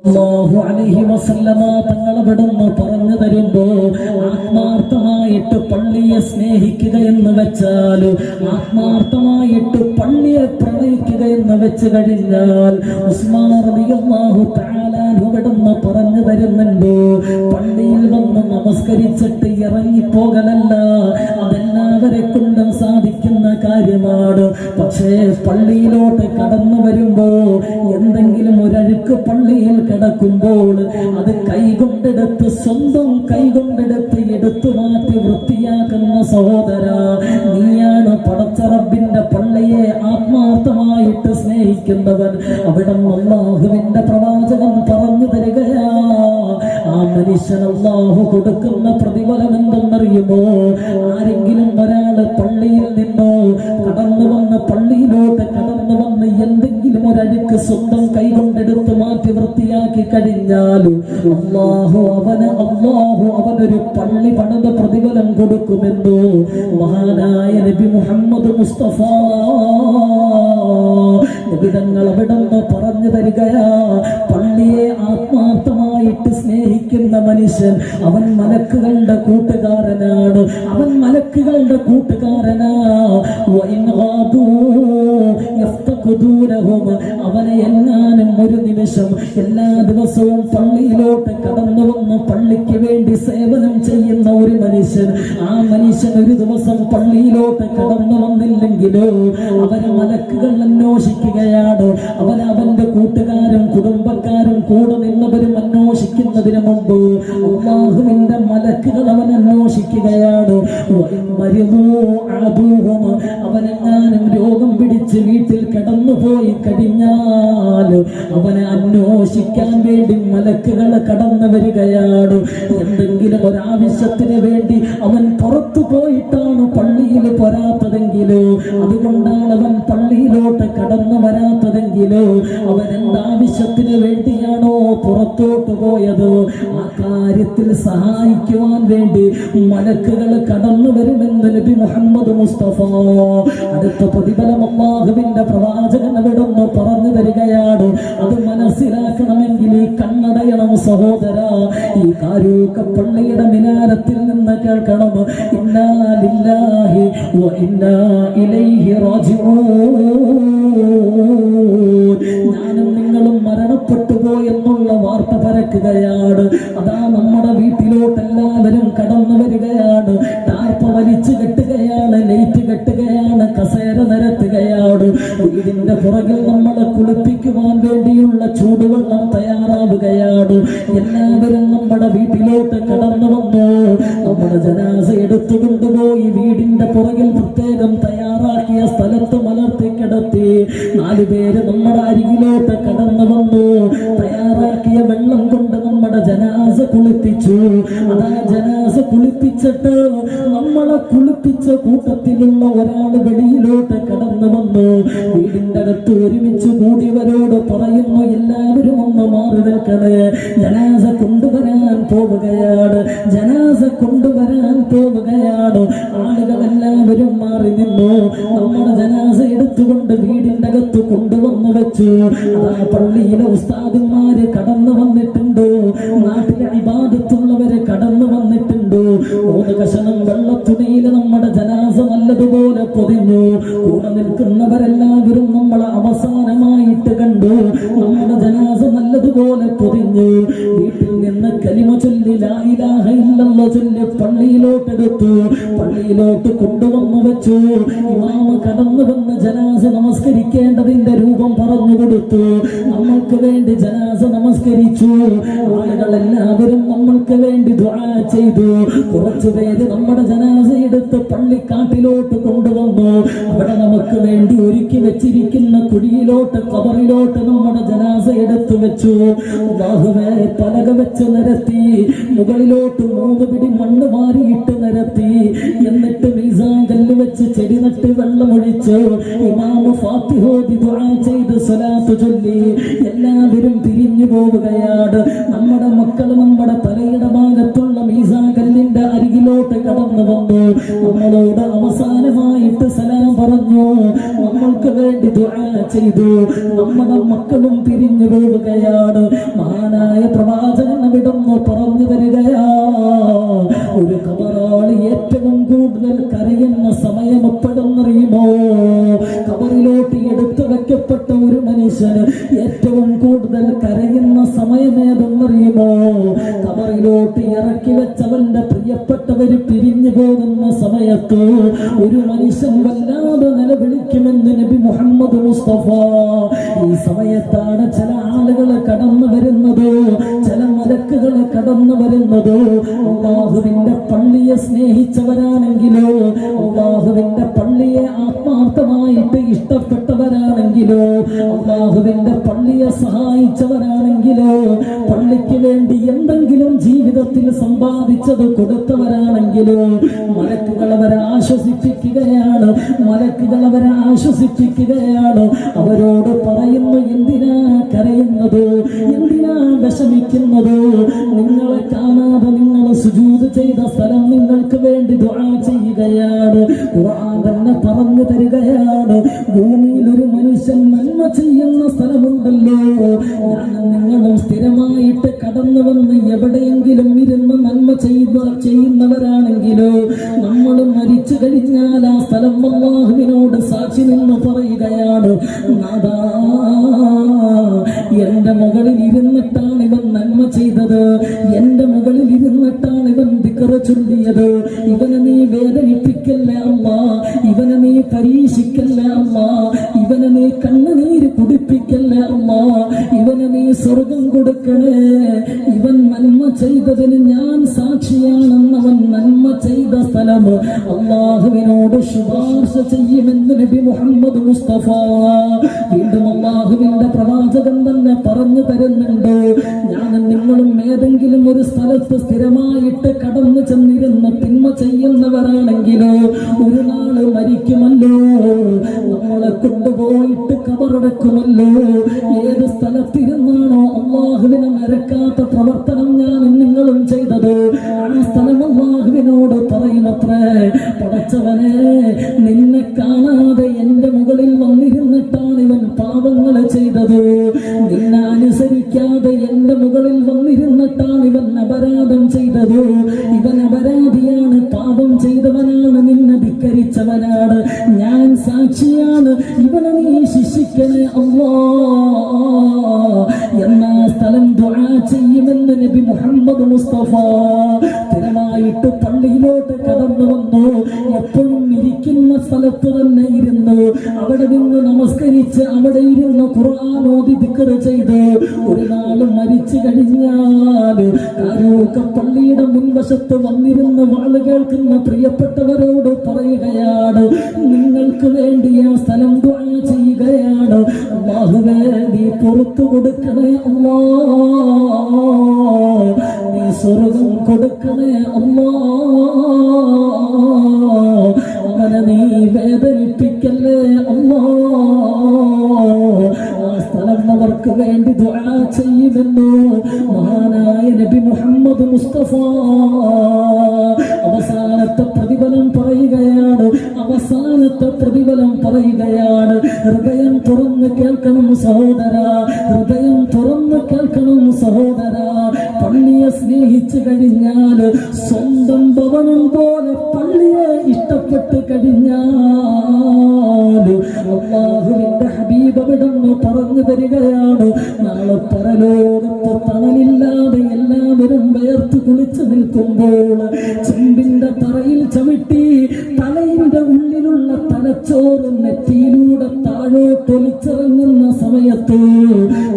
സല്ലല്ലാഹു അലൈഹി വസല്ലമ തങ്ങൾ അവിടുന്ന് പറഞ്ഞു തരുമ്പോ ആത്മാർത്ഥമായിട്ട് പള്ളിയെ സ്നേഹിക്കുക എന്ന് വെച്ചാൽ, ആത്മാർത്ഥമായിട്ട് പള്ളിയെ പ്രണയിക്കുക എന്ന് വെച്ച് കഴിഞ്ഞാൽ ഉസ്മാൻ റളിയല്ലാഹു തആല അവിടുന്ന് പറഞ്ഞു തരുന്നുണ്ട്, പള്ളിയിൽ വന്ന് നമസ്കരിച്ചിട്ട് ഇറങ്ങിപ്പോകലല്ല, അതെല്ലാവരെ കൊണ്ടും സാധിക്കുന്ന കാര്യമാണ്. പക്ഷേ പള്ളിയിലോട്ട് കടന്നു വരുമ്പോ എന്തെങ്കിലും ഒരഴുക്ക് പള്ളിയിൽ കിടക്കുമ്പോൾ അത് കൈകൊണ്ടെടുത്ത്, സ്വന്തം കൈകൊണ്ടെടുത്ത് എടുത്തു മാറ്റി വൃത്തിയാക്കുന്ന സഹോദര, നീയാണ് പടച്ച റബ്ബിന്റെ പള്ളിയെ ആത്മാർത്ഥമായിട്ട് സ്നേഹിക്കുന്നവൻ. അവിടെ അല്ലാഹുവിന്റെ പ്രവാചകൻ പറഞ്ഞു തരികയാ, ആ മനുഷ്യൻ അല്ലാഹു കൊടുക്കുന്ന പ്രതിഫലം എന്തെന്നറിയുമോ? ആരെങ്കിലും ഒരാള് പള്ളിയിൽ നിന്നോ കടന്നു വന്ന്, പള്ളിയിലോട്ട് കടന്നു വന്ന് എന്തെങ്കിലും ഒരഴുക്ക് സ്വന്തം കൈകൊണ്ടെടുത്ത് മാറ്റി വൃത്തിയാക്കി കഴിഞ്ഞാൽ അല്ലാഹു അവനൊരു പള്ളി പണിത പ്രതിഫലം കൊടുക്കുമെന്നു മഹാനായ നബി മുഹമ്മദ് മുസ്തഫ നബിതങ്ങൾ അവിടുന്ന് പറഞ്ഞു തരികയാ. പള്ളിയെ ആത്മാർത്ഥമായിട്ട് സ്നേഹിക്കുന്ന മനുഷ്യൻ അവൻ മലക്കുകളുടെ കൂട്ടുകാരനാണ്, അവൻ മലക്കുകളുടെ കൂട്ടുകാരനാ. അവനെ എങ്ങാനും ഒരു നിമിഷം എല്ലാ ദിവസവും പള്ളിയിലോട്ട് കടന്നു വന്ന് പള്ളിക്ക് വേണ്ടി സേവനം ചെയ്യുന്ന ഒരു മനുഷ്യൻ, ആ മനുഷ്യൻ ഒരു ദിവസം പള്ളിയിലോട്ട് കടന്നു വന്നില്ലെങ്കിലോ അവരെ മലക്കുകൾ അന്വേഷിക്കുകയാണ്. അവന്റെ കൂട്ടുകാരും കുടുംബക്കാരും കൂടെ നിന്നവരും അന്വേഷിക്കുന്നതിന് മുമ്പ് അല്ലാഹുവിന്റെ മലക്കുകൾ അവൻ അന്വേഷിക്കുകയാണ്. അവനെങ്ങാനും രോഗം പിടിച്ച് വീട്ടിൽ കടന്നുപോയി കഴിഞ്ഞാൽ അവനെ അന്വേഷിക്കാൻ വേണ്ടി മലക്കുകൾ കടന്നു വരികയാണ്. എന്തെങ്കിലും ഒരാവശ്യത്തിന് വേണ്ടി അവൻ പുറത്തു പോയിട്ടാണ് പള്ളിയിൽ പോരാത്തതെങ്കിലോ, അതുകൊണ്ടാണ് അവൻ പള്ളിയിലോട്ട് കടന്നു വരാത്തതെങ്കിലോ, അവൻ എന്താവശ്യത്തിന് വേണ്ടിയാണോ പുറത്തോട്ട് പോയത് ആ കാര്യത്തിൽ സഹായിക്കുവാൻ വേണ്ടി മലക്കുകൾ കടന്നു വരുമെന്ന് നബി മുഹമ്മദ് മുസ്തഫ. അടുത്ത പ്രതിഫലം അല്ലാഹുവിന്റെ പ്രവാചകൻ അവിടുന്ന് പറഞ്ഞു തരികയാണ്. അത് മനസ്സിലാക്കണമെങ്കിൽ ഈ കണ്ണടയണം സഹോദര. ഈ കാരൂക്ക പള്ളിയുടെ മിനാരത്തിൽ നിന്ന് കേൾക്കണം, ഇന്നാ ലില്ലാഹി വ ഇന്നാ ഇലൈഹി റാജിഊൻ. ഞാനും നിങ്ങളും മരണപ്പെട്ടു പോയെന്നുള്ള വാർത്ത പരക്കുകയാണ്. അതാ നമ്മുടെ വീട്ടിലോട്ട് എല്ലാവരും കടന്നു വരികയാണ്. ടാർപ്പ വലിച്ചു കെട്ടുകയാണ്, ലൈറ്റ് കെട്ടുകയാണ്, കസേര നിരത്തുകയാണ്. വീടിന്റെ പുറകിൽ നമ്മളെ കുളിപ്പിക്കുവാൻ വേണ്ടിയുള്ള ചൂടുവെള്ളം തയ്യാറാവുകയാണ്. എല്ലാവരും നമ്മുടെ വീട്ടിലോട്ട് കടന്നു വന്നു. നമ്മുടെ ജനാസ എടുത്തു കൊണ്ടുപോയി വീടിന്റെ പുറകിൽ പ്രത്യേകം തയ്യാറാക്കിയ സ്ഥലത്ത് മലർത്തി കിടത്തി. 4 പേര് നമ്മുടെ അരികിലോട്ട് കടന്നു വന്നു. തയ്യാറാക്കിയ വെള്ളം കൊണ്ട് നമ്മുടെ ജനാസ കുളിപ്പിച്ചു. അതാ ജനാസ കുളിപ്പിച്ചിട്ട് നമ്മളെ കുളിപ്പിച്ച കൂട്ടത്തിലുള്ള ഒരാൾ വെളിയിലോട്ട് കടന്നു വന്നു. വീടിന്റെ അകത്ത് ഒരുമിച്ച് കൂടിയവരോട് പറയുന്നു, എല്ലാവരും ഒന്ന് മാറി നിൽക്കണേ, ജനാസ കൊണ്ടുവരാൻ പോവുകയാണ്, ജനാസ കൊണ്ടുവരാൻ പോവുകയാണ്. ആളുകൾ എല്ലാവരും മാറി നിന്നു. നമ്മുടെ ജനാസ എടുത്തുകൊണ്ട് വീടിന്റെ അകത്ത് കൊണ്ടുവന്നു വെച്ചു. ആ പള്ളിയിലെ ഉസ്താദുമാര് കടന്നു വന്നിട്ടുണ്ട്, നാട്ടിലെ ഇബാദത്തുള്ളവര് കടന്നു വന്നിട്ടുണ്ട്. 3 കഷണം വെള്ളത്തുണിയിൽ നമ്മുടെ ജനാസ നല്ലതുപോലെ പൊതിഞ്ഞു. കൂടെ നിൽക്കുന്നവരെല്ലാവരും നമ്മളെ അവസാനമായിട്ട് കണ്ടു. നമ്മുടെ ജനാസ നല്ലതുപോലെ പൊതിഞ്ഞു. വീട്ടിൽ നിന്ന് കലിമ ചൊല്ലി ലാ ഇലാഹ ഇല്ലല്ലാഹ് ചൊല്ലി പള്ളിയിലോട്ട് എടുത്തു. പള്ളിയിലോട്ട് കൊണ്ടുവന്നു വെച്ചു. ഇമാമ കടന്നു വന്ന് ജനാസ നമസ്കരിക്കേണ്ടതിന്റെ രൂപം പറഞ്ഞു കൊടുത്തു. നമ്മൾക്ക് വേണ്ടി ജനാസ നമസ്കരിച്ചു. ആളുകളെല്ലാവരും നമ്മൾക്ക് വേണ്ടി ദുആ ചെയ്തു. കുറച്ചു പേര് നമ്മുടെ ജനാസ എടുത്ത് പള്ളിക്കാട്ടിലോട്ട് കൊണ്ടുവന്നു. അവിടെ നമുക്ക് വേണ്ടി ഒരുക്കി വെച്ചിരിക്കുന്ന കുഴിയിലോട്ട്, ഖബറിലോട്ട് നമ്മുടെ ജനാസ എടുത്തു വെച്ചു. അല്ലാഹുവേ, പലക വെച്ച് നിരത്തി. മുകളിലോട്ട് 3 പിടി മണ്ണ് വാരിയിട്ട് നിരത്തി. എന്നിട്ട് മീസാൻ കല്ല് വെച്ച് ചെടി നട്ട് വെള്ളമൊഴിച്ചു. ഇമാമ ഫാത്തിഹ ഓതി ദുആ ചെയ്ത് സ്വലാത്ത് ചൊല്ലി എല്ലാവരും പിരിഞ്ഞു പോവുകയാണ്. നമ്മുടെ മക്കൾ നമ്മുടെ തലയുടെ ഭാഗത്തുള്ള മീസാൻ കല്ലിന്റെ അരികിലോട്ട് കടന്നു വന്നു. നമ്മളോട് അവസാനമായിട്ട് സലാം പറഞ്ഞു. നമ്മൾക്ക് വേണ്ടി ദുആ ചെയ്തു. നമ്മുടെ മക്കളും പിരിഞ്ഞു പോവുകയാണ്. മഹാനായ കരയുന്ന സമയമേതെന്നറിയുമോ? കബറിലോട്ട് ഇറക്കി വെച്ചവന്റെ പ്രിയപ്പെട്ടവര് പിരിഞ്ഞു പോകുന്ന സമയത്ത് ഒരു മനുഷ്യൻ വല്ലാതെ നിലവിളിക്കുമെന്ന് നബി മുഹമ്മദ് മുസ്തഫ. ഈ സമയത്താണ് ചില ആളുകൾ കടന്നു വരുന്നത്, ചില മലക്കുകൾ കടന്നു വരുന്നത്. അല്ലാഹുവിന്റെ പള്ളിയെ സ്നേഹിച്ചവരാണെങ്കിലോ, അല്ലാഹുവിന്റെ പള്ളിയെ ആത്മാർത്ഥമായിട്ട് ഇഷ്ടപ്പെട്ടവരാണെങ്കിലോ, അല്ലാഹുവിന്റെ പള്ളിയെ സഹായിച്ചവരാണെങ്കിലോ, പള്ളിക്ക് വേണ്ടി എന്തെങ്കിലും ജീവിതത്തിൽ സമ്പാദിച്ചത് കൊടുത്തവരാണെങ്കിലോ, മലക്കുകൾ അവരെ ആശ്വസിപ്പിക്കുകയാണ്, മലക്കുകൾ അവരെ ആശ്വസിപ്പിക്കുകയാണ്. അവരോട് പറയുന്നു, എന്തിനാ കരയുന്നത്, എന്തിനാ വിഷമിക്കുന്നത്? നിങ്ങളെ കാണാതെ നിങ്ങൾ സുജൂദ് ചെയ്ത സ്ഥലം നിങ്ങൾക്ക് വേണ്ടി ദുആ ചെയ്യുകയാണ്. ഖുർആൻ തന്നെ പറഞ്ഞു തരികയാണ്, ഭൂമിയിൽ ഒരു മനുഷ്യൻ നന്മ ചെയ്യുന്ന സ്ഥലമുണ്ടല്ലോ, ഞാനും നിങ്ങളും സ്ഥിരമായിട്ട് കടന്നു വന്ന് എവിടെയെങ്കിലും ഇരുന്ന് നന്മ ചെയ്യുന്നവരാണെങ്കിലോ, നമ്മൾ മരിച്ചു കഴിഞ്ഞാൽ ആ സ്ഥലം അല്ലാഹുവിനോട് സാക്ഷി നിന്ന് പറയുകയാണ്, നാദാ, എന്റെ മുകളിൽ ഇരുന്നിട്ടാണ് ഇവൻ നന്മ ചെയ്തത്, എന്റെ മുകളിൽ ഇരുന്നിട്ടാണ് ഇവൻ ദിക്ർ ചൊല്ലിയത്. ഇവനെ നീ വേദനിപ്പിക്കല്ലേ അല്ലാ, ഇവനെ നീ പരീക്ഷിക്കല്ലേ അല്ലാ, ഇവനെ നീ കണ്ണുനീര് കുടിപ്പിക്കല്ലേ അല്ലാ, ഇവന് നീ സ്വർഗം കൊടുക്കണേ. ഇവൻ നന്മ ചെയ്തതിന് ഞാൻ സാക്ഷിയാണെന്നവൻ നന്മ ചെയ്ത സ്ഥലം അല്ലാഹുവിനോട് ശുപാർശ ചെയ്യുമെന്ന് നബി മുഹമ്മദ് മുസ്തഫ. വീണ്ടും അല്ലാഹുവിന്റെ പ്രവാചകൻ തന്നെ പറഞ്ഞു തരുന്നുണ്ട്, ഞാനും നിങ്ങളും ഏതെങ്കിലും ഒരു സ്ഥലത്ത് സ്ഥിരമായിട്ട് കടന്നു ചെന്നിരുന്ന് തിന്മ ചെയ്യുന്നവരാണെങ്കിലോ, ഒരു നാള് മരിക്കുമല്ലോ, നമ്മളെ കൊണ്ടുപോയിട്ട് കബറടക്കുമല്ലോ. ഏത് സ്ഥലത്തിരുന്നാണോ അല്ലാഹുവിനെ മറക്കാത്ത പ്രവർത്തനം ഞാനും നിങ്ങളും ചെയ്തത്, ആ സ്ഥലം അല്ലാഹുവിനോട് പറയുമത്രേ, പടച്ചവനെ, നിന്നെ കാണാതെ എന്റെ മുകളിൽ വന്നിരുന്നിട്ടാണ് ഇവൻ പാപങ്ങൾ ചെയ്തത്, നിന്നെ അനുസരിക്കാതെ എന്റെ മുകളിൽ വന്നിരുന്നിട്ടാണ് ഇവൻ അപരാധം ചെയ്തത്, ഇവൻ അപരാധിയാണ്, പാപം ചെയ്തവനാണ്, നിന്നെ ധിക്കരിച്ചവനാണ്, ഞാൻ സാക്ഷിയാണ്, ഇവനെ നീ ശിക്ഷിക്കണേ അല്ലാ എന്ന സ്ഥലം ദുആ ചെയ്യുമെന്ന് നബി മുഹമ്മദ് മുസ്തഫ. സ്ഥിരമായിട്ട് പള്ളിയിലോട്ട് കടന്നു വന്നു, എപ്പോഴും ഇരിക്കുന്ന സ്ഥലത്ത് തന്നെ ഇരുന്നു, അവിടെ നിന്ന് നമസ്കരിച്ച് അവിടെ ഇരുന്ന് ഖുർആൻ ഓതി ദിക്ർ ചെയ്ത് ഒരു നാൾ മരിച്ചു കഴിഞ്ഞാൽ കാരൂക്ക പള്ളിയുടെ മുൻവശത്ത് വന്നിരുന്ന് വാള് കേൾക്കുന്ന പ്രിയപ്പെട്ടവരോട് പറയുകയാണ്, നിങ്ങൾക്ക് വേണ്ടി ആ സ്ഥലം ദുആ ചെയ്യുകയാണ്, അല്ലാഹുവേ നീ പുറത്തു കൊടുക്കണേ അല്ലാ, നീ സ്വർഗം കൊടുക്കണേ അല്ലാ, അവനെ നീ വേദനിപ്പിക്കല്ലേ അല്ലാ. ആ സ്ഥലം അവർക്ക് വേണ്ടി ദുആ ചെയ്യുമെന്നു മഹാനായ നബി മുഹമ്മദ് മുസ്തഫ. അവസാനത്തെ പ്രതിഫലം പറയുകയാണ്, അവസാനത്തെ പ്രതിഫലം പറയുകയാണ്. ഹൃദയം തുറന്ന് കേൾക്കണം സഹോദര, ഹൃദയം തുറന്ന് കേൾക്കണം സഹോദര. പള്ളിയെ സ്നേഹിച്ചു കഴിഞ്ഞാൽ, സ്വന്തം ഭവനം പോലെ പള്ളിയെ ഇഷ്ടപ്പെട്ട് കഴിഞ്ഞാൽ, അല്ലാഹുവിന്റെ ഹബീബ് അവിടുന്ന് പറഞ്ഞു തരികയാണ്, നാളെ പരലോകത്ത് തണലില്ലാതെ എല്ലാവരും വേർത്ത് കുളിച്ചു നിൽക്കുമ്പോൾ ചെമ്പിന്റെ തറയിൽ ചവിട്ടി തലയുടെ ഉള്ളിലുള്ള തലച്ചോറ് നെറ്റിയിലൂടെ താഴോട്ടൊലിച്ചിറങ്ങുന്ന സമയത്ത്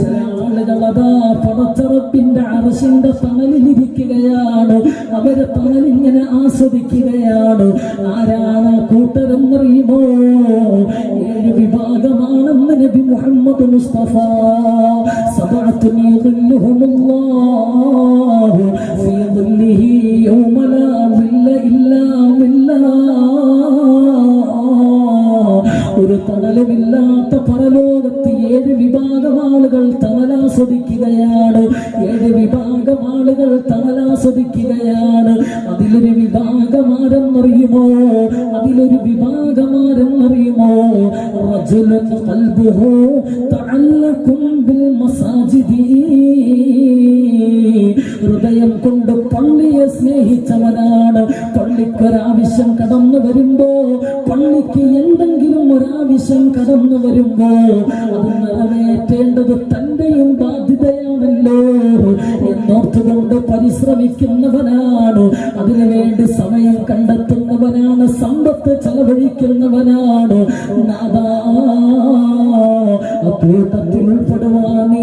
ചില ആളുകൾ അതാ പടച്ചറപ്പിന്റെ അർശിന്റെ തണലിലിരിക്കുകയാണ്, അവര് തണലിങ്ങനെ ആസ്വദിക്കുകയാണ്. ആരാണ് കൂട്ടരെന്നറിയുമോ? 7 വിഭാഗമാണെന്ന് നബി മുഹമ്മദ് മുസ്തഫ. സബഅത്തുൻ യുദില്ലുഹുമുല്ലാഹു ഫീ ദില്ലിഹി യൗമ ലാ ദില്ല ഇല്ലാ ബില്ലാഹ്. ഒരു തണലുമില്ലാത്ത പരലോകത്ത് 7 വിഭാഗം ആളുകൾ തണലാസ്വദിക്കുകയാണ്, 7 വിഭാഗം ആളുകൾ തണലാസ്വദിക്കുകയാണ്. അതിലൊരു വിഭാഗമാരെന്നറിയുമോ? അതിലൊരു വിഭാഗമാരെന്നറിയുമോ? റജുലുൻ ഖൽബുഹു തഅല്ലഖുൻ ബിൽ മസാജിദി. ഹൃദയം കൊണ്ട് പള്ളിയെ സ്നേഹിച്ചവനാണ്, പള്ളി പള്ളിക്കൊരാവശ്യം കടന്നു വരുമ്പോ, പള്ളിക്ക് എന്തെങ്കിലും ഒരാവശ്യം കടന്നു വരുമ്പോ അത് നിറവേറ്റേണ്ടത് തന്റെയും ബാധ്യതയാണല്ലോ എന്നോർത്തുകൊണ്ട് പരിശ്രമിക്കുന്നവനാണ്, അതിനുവേണ്ടി സമയം കണ്ടെത്തുന്നവനാണ്, സമ്പത്ത് ചെലവഴിക്കുന്നവനാണ്. കൂട്ടത്തിൽ ഉൾപ്പെടുവാൻ നീ